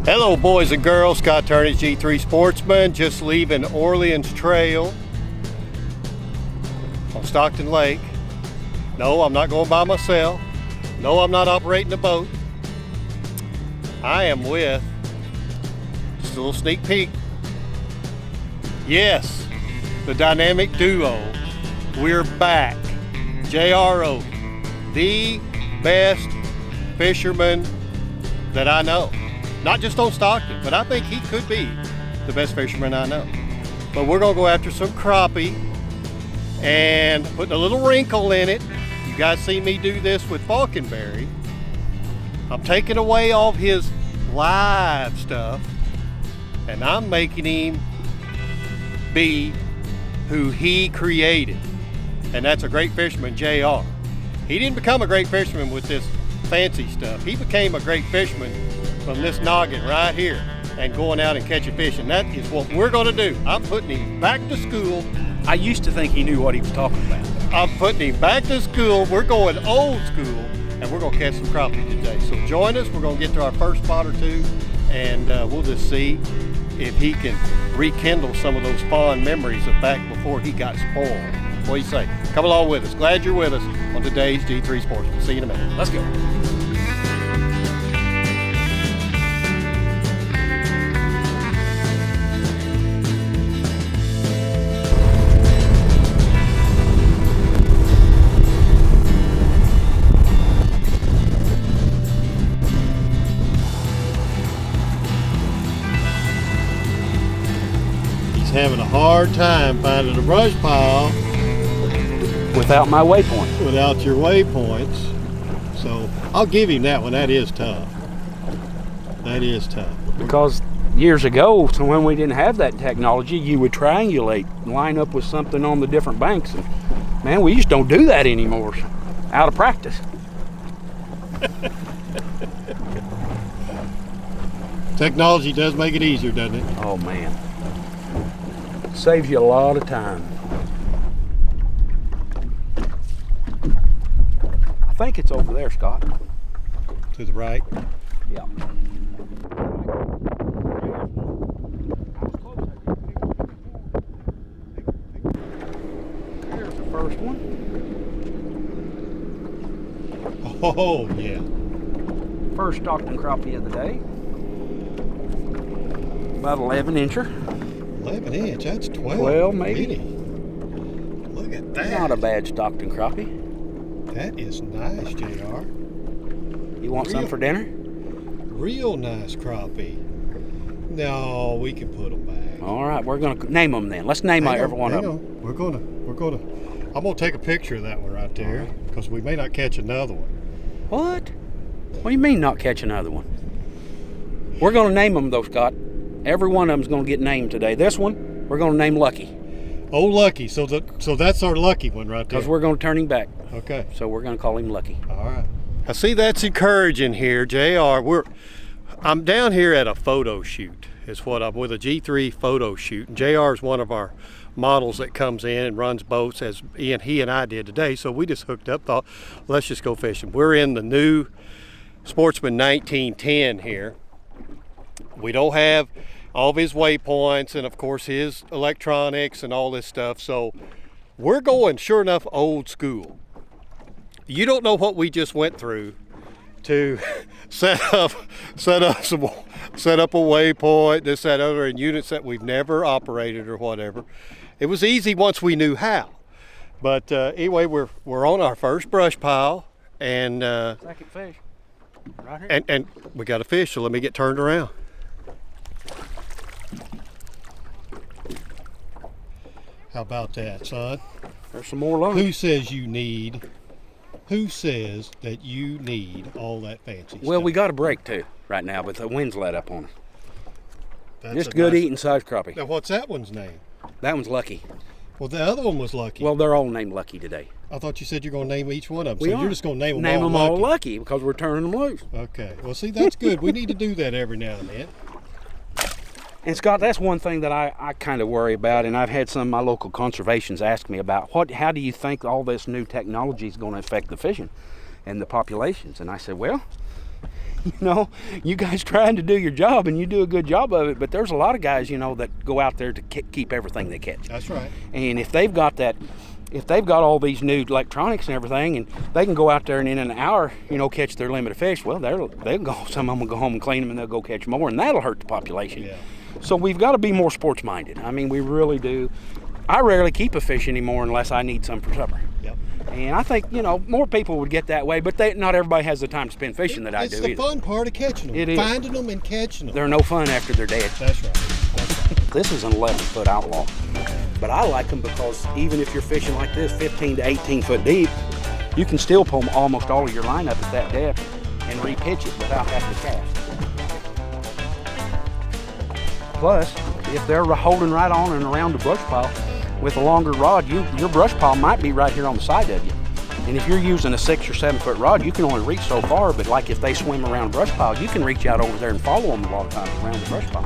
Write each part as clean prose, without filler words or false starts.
Hello boys and girls, Scott Turnage, G3 Sportsman, just leaving Orleans Trail on Stockton Lake. No, I'm not going by myself. No, I'm not operating a boat. I am with, just a little sneak peek, yes, the dynamic duo. We're back. JR Oldham, the best fisherman that I know. Not just on Stockton, but I think he could be the best fisherman I know. But we're gonna go after some crappie and putting a little wrinkle in it. You guys see me do this with falconberry. I'm taking away all of his live stuff and I'm making him be who he created. And that's a great fisherman, JR. He didn't become a great fisherman with this fancy stuff. He became a great fisherman from this noggin right here and going out and catching fish, and that is what we're going to do. I'm putting him back to school. I used to think he knew what he was talking about. I'm putting him back to school. We're going old school, and we're going to catch some crappie today. So join us. We're going to get to our first spot or two, and we'll just see if he can rekindle some of those fond memories of back before he got spoiled. What do you say? Come along with us. Glad you're with us on today's G3 Sportsman. See you in a minute. Let's go. Having a hard time finding a brush pile Without my waypoint. without your waypoints. So I'll give him that one. That is tough. That is tough. Because years ago, so when we didn't have that technology, you would triangulate, line up with something on the different banks. And man, we just don't do that anymore. Out of practice. Technology does make it easier, doesn't it? Oh man. Saves you a lot of time. I think it's over there, Scott. To the right. Yeah. There's the first one. Oh, yeah. First Stockton crappie of the day. About 11 incher. 11 inch, that's 12. 12 maybe. Look at that. Not a bad Stockton crappie. That is nice, JR. You want some for dinner? Real nice crappie. No, we can put them back. All right, we're gonna name them then. Let's name every one of them. We're gonna, I'm gonna take a picture of that one right there because we may not catch another one. What? What do you mean not catch another one? We're gonna name them though, Scott. Every one of them's gonna get named today. This one, we're gonna name Lucky. Oh, Lucky. So that's our lucky one right there. Because we're gonna turn him back. Okay. So we're gonna call him Lucky. All right. I see that's encouraging here, JR. I'm down here at a photo shoot. It's what I'm with a G3 photo shoot. And JR is one of our models that comes in and runs boats as he and I did today. So we just hooked up, thought, let's just go fishing. We're in the new Sportsman 1910 here. We don't have all of his waypoints and of course his electronics and all this stuff. So we're going, sure enough, old school. You don't know what we just went through to set up a waypoint, this, that, other, and units that we've never operated or whatever. It was easy once we knew how. But anyway, we're on our first brush pile and Second fish. Right here. and we got a fish, so let me get turned around. How about that, son? There's some more lunch. Who says that you need all that fancy stuff? Well, we got a break too right now, but the wind's let up on us. That's Just a good nice- eating size crappie. Now, what's that one's name? That one's Lucky. Well, the other one was Lucky. Well, they're all named Lucky today. I thought you said you're going to name each one of them. We So are. you're just going to name them Name all them Lucky. all Lucky because we're turning them loose. Okay. Well, see, that's good. We need to do that every now and then. And Scott, that's one thing that I kind of worry about, and I've had some of my local conservations ask me about, how do you think all this new technology is going to affect the fishing and the populations? And I said, well, You know, you guys trying to do your job, and you do a good job of it, but there's a lot of guys, you know, that go out there to keep everything they catch. That's right. And if they've got all these new electronics and everything, and they can go out there and in an hour, you know, catch their limit of fish, well, some of them will go home and clean them, and they'll go catch more, and that'll hurt the population. Yeah. So we've got to be more sports-minded. I mean, we really do. I rarely keep a fish anymore unless I need some for supper. Yep. And I think, you know, more people would get that way, but not everybody has the time to spend fishing that I do. It's the fun part of catching them. It is. Finding them and catching them. They're no fun after they're dead. That's right. That's right. This is an 11-foot outlaw. But I like them because even if you're fishing like this, 15 to 18 foot deep, you can still pull almost all of your line up at that depth and repitch it without having to cast. Plus, if they're holding right on and around the brush pile with a longer rod, your brush pile might be right here on the side of you. And if you're using a 6 or 7 foot rod, you can only reach so far, but like if they swim around a brush pile, you can reach out over there and follow them a lot of times around the brush pile.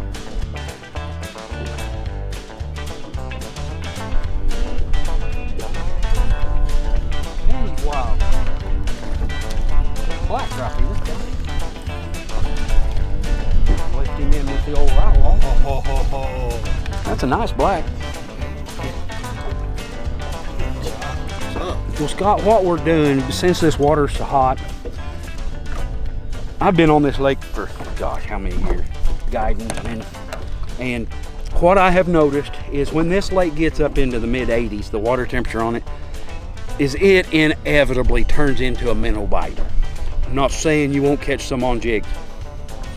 And he's wild. Black crappie, this guy. Lift him in with the old rod. That's a nice black. Well, Scott, what we're doing, since this water's so hot, I've been on this lake for, gosh, how many years, guiding, and what I have noticed is when this lake gets up into the mid-80s, the water temperature on it, is it inevitably turns into a minnow bite. I'm not saying you won't catch some on jigs,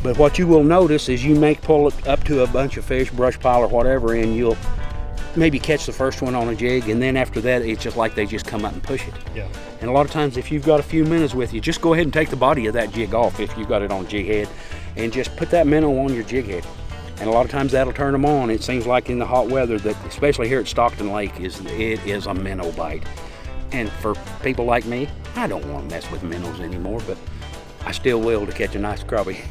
but what you will notice is you may pull it up to a bunch of fish, brush pile or whatever, and you'll maybe catch the first one on a jig, and then after that it's just like they just come up and push it. Yeah. And a lot of times if you've got a few minnows with you, just go ahead and take the body of that jig off if you've got it on jig head, and just put that minnow on your jig head. And a lot of times that'll turn them on. It seems like in the hot weather, that especially here at Stockton Lake, it is a minnow bite. And for people like me, I don't want to mess with minnows anymore, but I still will to catch a nice crappie.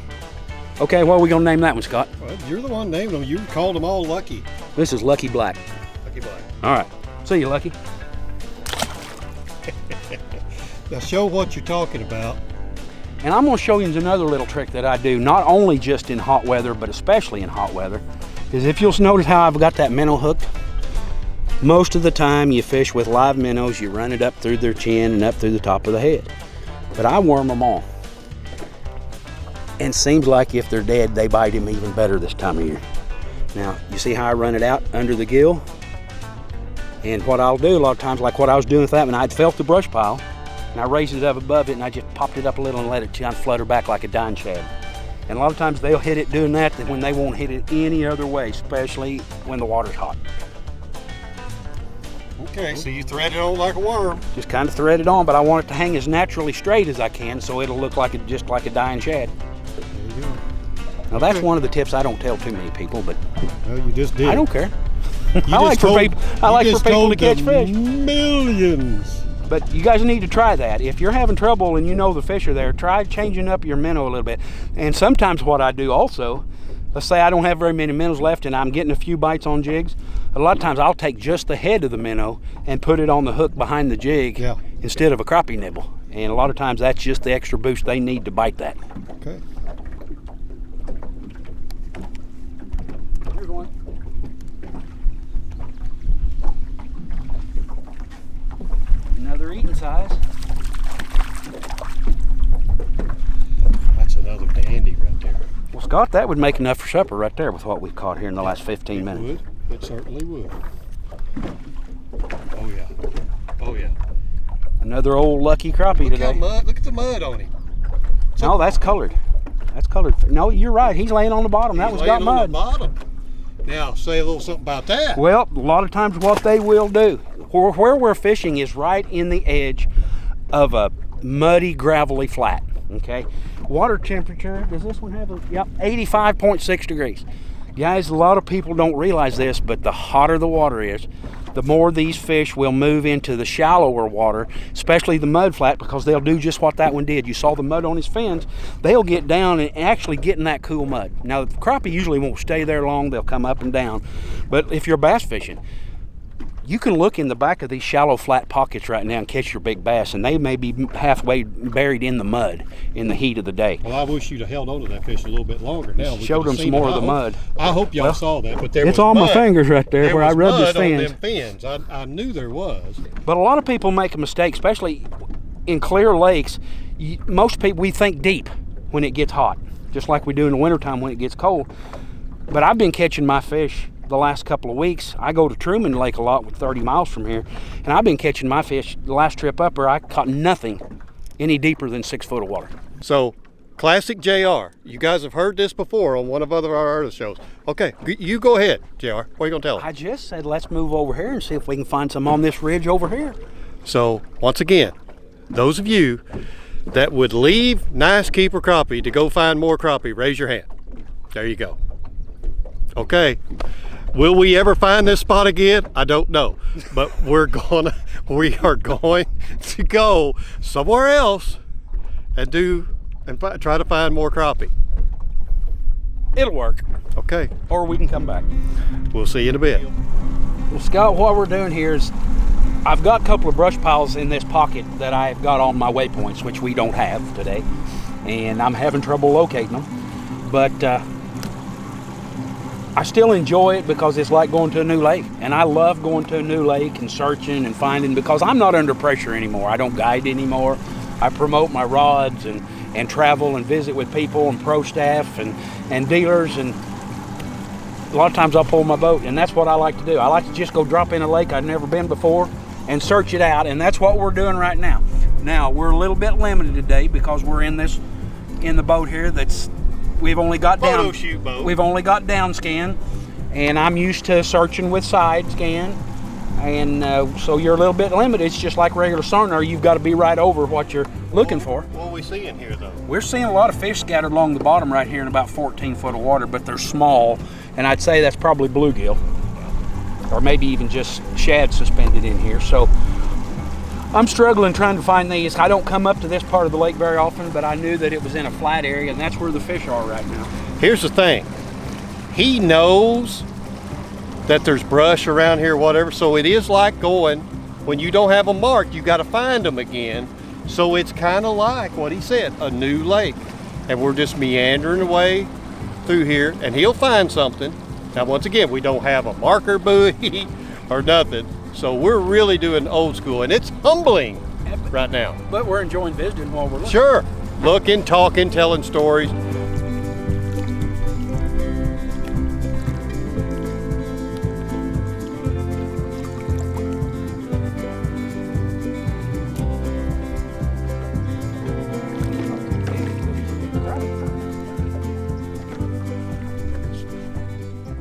Okay, what are we gonna name that one, Scott? Well, you're the one naming them. You called them all Lucky. This is Lucky Black. Lucky Black. All right, see you, Lucky. Now show what you're talking about. And I'm gonna show you another little trick that I do, not only just in hot weather, but especially in hot weather, is if you'll notice how I've got that minnow hooked. Most of the time you fish with live minnows, you run it up through their chin and up through the top of the head. But I worm them all. And seems like if they're dead, they bite him even better this time of year. Now, you see how I run it out under the gill? And what I'll do a lot of times, like what I was doing with that one, I'd felt the brush pile, and I raised it up above it, and I just popped it up a little and let it kind of flutter back like a dying shad. And a lot of times they'll hit it doing that when they won't hit it any other way, especially when the water's hot. Okay, so you thread it on like a worm. Just kind of thread it on, but I want it to hang as naturally straight as I can, so it'll look like just like a dying shad. There you go. Now that's one of the tips I don't tell too many people, but Well, you just did. I don't care. You I like just for people to catch fish. Millions. But you guys need to try that. If you're having trouble and you know the fish are there, try changing up your minnow a little bit. And sometimes what I do also, let's say I don't have very many minnows left and I'm getting a few bites on jigs, a lot of times I'll take just the head of the minnow and put it on the hook behind the jig instead of a crappie nibble. And a lot of times that's just the extra boost they need to bite that. Okay. Here's one. Another eating size. That's another dandy right there. Well, Scott, that would make enough for supper right there with what we've caught here in the last 15 minutes. It certainly would. Oh yeah. Oh yeah. Another old Lucky crappie today. Look at the mud on him. No, that's colored. That's colored. No, you're right. He's laying on the bottom. That one's got mud. On the bottom. Now, say a little something about that. Well, a lot of times what they will do, where we're fishing is right in the edge of a muddy, gravelly flat. Okay. Water temperature, does this one have a, yep, 85.6 degrees. Guys, a lot of people don't realize this, but the hotter the water is, the more these fish will move into the shallower water, especially the mud flat, because they'll do just what that one did. You saw the mud on his fins. They'll get down and actually get in that cool mud. Now, the crappie usually won't stay there long. They'll come up and down. But if you're bass fishing, you can look in the back of these shallow flat pockets right now and catch your big bass, and they may be halfway buried in the mud in the heat of the day. Well, I wish you'd have held on to that fish a little bit longer. Now we showed them some more of the mud. I hope y'all saw that, but there was it's on mud. my fingers right there where I rubbed his fins. fins. On them fins. I knew there was. But a lot of people make a mistake, especially in clear lakes. Most people, we think deep when it gets hot, just like we do in the wintertime when it gets cold. But I've been catching my fish the last couple of weeks. I go to Truman Lake a lot, with 30 miles from here, and I've been catching my fish the last trip up where I caught nothing any deeper than 6 foot of water. So, classic JR. You guys have heard this before on one of our other shows. Okay, you go ahead, JR. What are you going to tell us? I just said let's move over here and see if we can find some on this ridge over here. So, once again, those of you that would leave nice keeper crappie to go find more crappie, raise your hand. There you go. Okay. Will we ever find this spot again? I don't know, but we are going to go somewhere else and try to find more crappie. It'll work. Okay. Or we can come back. We'll see you in a bit. Well, Scott, what we're doing here is I've got a couple of brush piles in this pocket that I've got on my waypoints, which we don't have today, and I'm having trouble locating them. But I still enjoy it because it's like going to a new lake, and I love going to a new lake and searching and finding, because I'm not under pressure anymore. I don't guide anymore. I promote my rods and travel and visit with people and pro staff and dealers, and a lot of times I'll pull my boat, and that's what I like to do. I like to just go drop in a lake I've never been before and search it out, and that's what we're doing right now. Now, we're a little bit limited today because we're in the boat here that's we've only got down scan, and I'm used to searching with side scan, and so you're a little bit limited. It's just like regular sonar. You've got to be right over what you're looking for. What are we seeing here, though? We're seeing a lot of fish scattered along the bottom right here in about 14 foot of water, but they're small, and I'd say that's probably bluegill, or maybe even just shad suspended in here. So I'm struggling trying to find these. I don't come up to this part of the lake very often, but I knew that it was in a flat area, and that's where the fish are right now. Here's the thing. He knows that there's brush around here, whatever, so it is like going, when you don't have them marked, you got to find them again. So it's kind of like what he said, a new lake. And we're just meandering away through here, and he'll find something. Now, once again, we don't have a marker buoy or nothing. So we're really doing old school, and it's humbling right now. But we're enjoying visiting while we're looking. Sure. Looking, talking, telling stories.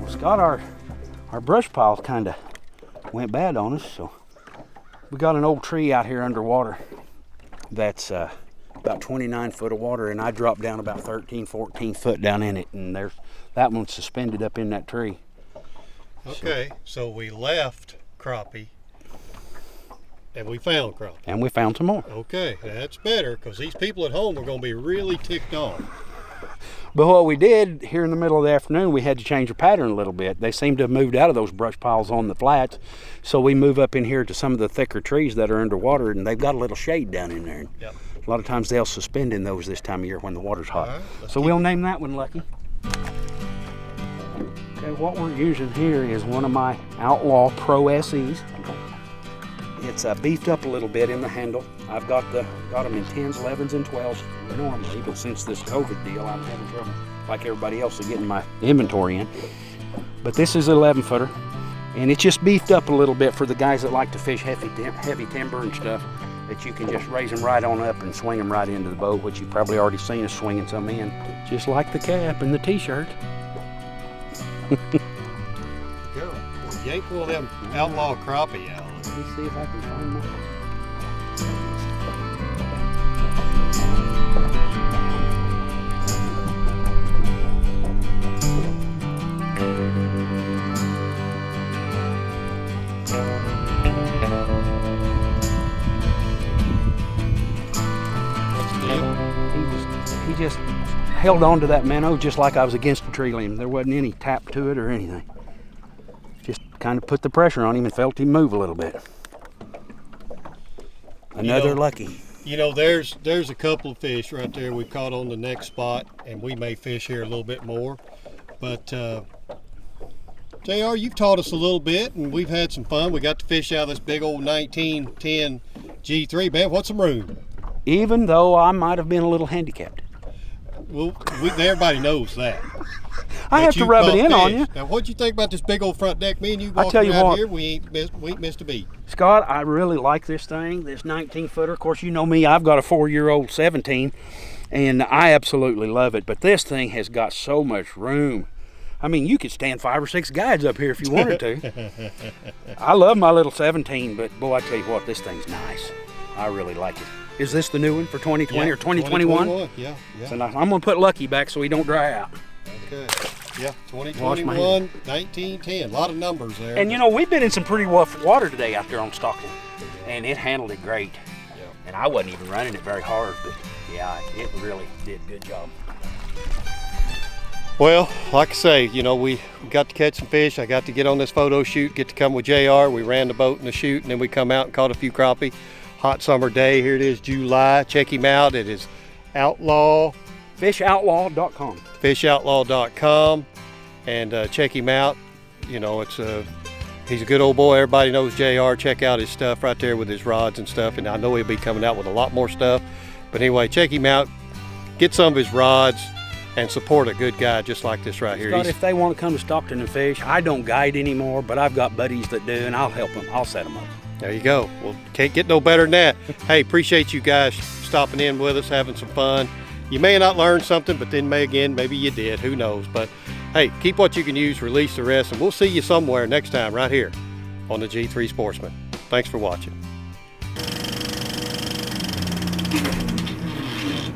Well, Scott, our brush pile kind of went bad on us, so we got an old tree out here underwater that's about 29 foot of water, and I dropped down about 13, 14 foot down in it, and there's that one's suspended up in that tree. Okay, so we left crappie and we found crappie. And we found some more. Okay, that's better, because these people at home are going to be really ticked off. But what we did here in the middle of the afternoon, we had to change our pattern a little bit. They seem to have moved out of those brush piles on the flats, so we move up in here to some of the thicker trees that are underwater, and they've got a little shade down in there. Yep. A lot of times they'll suspend in those this time of year when the water's hot. All right, so we'll name that one Lucky. Okay, what we're using here is one of my Outlaw Pro SEs. It's beefed up a little bit in the handle. I've got them in 10s, 11s, and 12s normally, but since this COVID deal, I'm having trouble, like everybody else, of getting my inventory in. But this is an 11-footer, and it's just beefed up a little bit for the guys that like to fish heavy timber and stuff, that you can just raise them right on up and swing them right into the boat, which you've probably already seen us swinging some in, just like the cap and the t-shirt. Go. Yank one of them Outlaw crappie out. Let me see if I can find mine. He just held on to that minnow just like I was against a tree limb. There wasn't any tap to it or anything. Just kind of put the pressure on him and felt him move a little bit. Another lucky. You know, there's a couple of fish right there we caught on the next spot, and we may fish here a little bit more. But JR, you've taught us a little bit, and we've had some fun. We got to fish out of this big old 1910 G3. Man, what's some room? Even though I might have been a little handicapped. Well, everybody knows that. I have to rub it in on you. Now, what'd you think about this big old front deck? Me and you I tell walking you around what, here, we ain't missed a beat. Scott, I really like this thing, this 19-footer. Of course, you know me, I've got a 4-year-old 17, and I absolutely love it. But this thing has got so much room. I mean, you could stand 5 or 6 guides up here if you wanted to. I love my little 17, but boy, I tell you what, this thing's nice. I really like it. Is this the new one for 2020 or 2021? Yeah. So now, I'm going to put Lucky back so he don't dry out. Okay. Yeah, 2021, 1910. A lot of numbers there. And you know, we've been in some pretty rough water today out there on Stockton, and it handled it great. Yeah. And I wasn't even running it very hard, but yeah, it really did a good job. Well, like I say, you know, we got to catch some fish. I got to get on this photo shoot, get to come with JR. We ran the boat in the shoot, and then we come out and caught a few crappie. Hot summer day. Here it is, July. Check him out. It is Outlaw. Fishoutlaw.com. Fishoutlaw.com, and check him out. You know, he's a good old boy. Everybody knows JR. Check out his stuff right there with his rods and stuff. And I know he'll be coming out with a lot more stuff. But anyway, check him out. Get some of his rods and support a good guy just like this right here. Scott, if they want to come to Stockton and fish, I don't guide anymore, but I've got buddies that do, and I'll help them. I'll set them up. There you go. Well, can't get no better than that. Hey, appreciate you guys stopping in with us, having some fun. You may not learn something, but then maybe you did. Who knows? But hey, keep what you can use, release the rest, and we'll see you somewhere next time right here on the G3 Sportsman. Thanks for watching.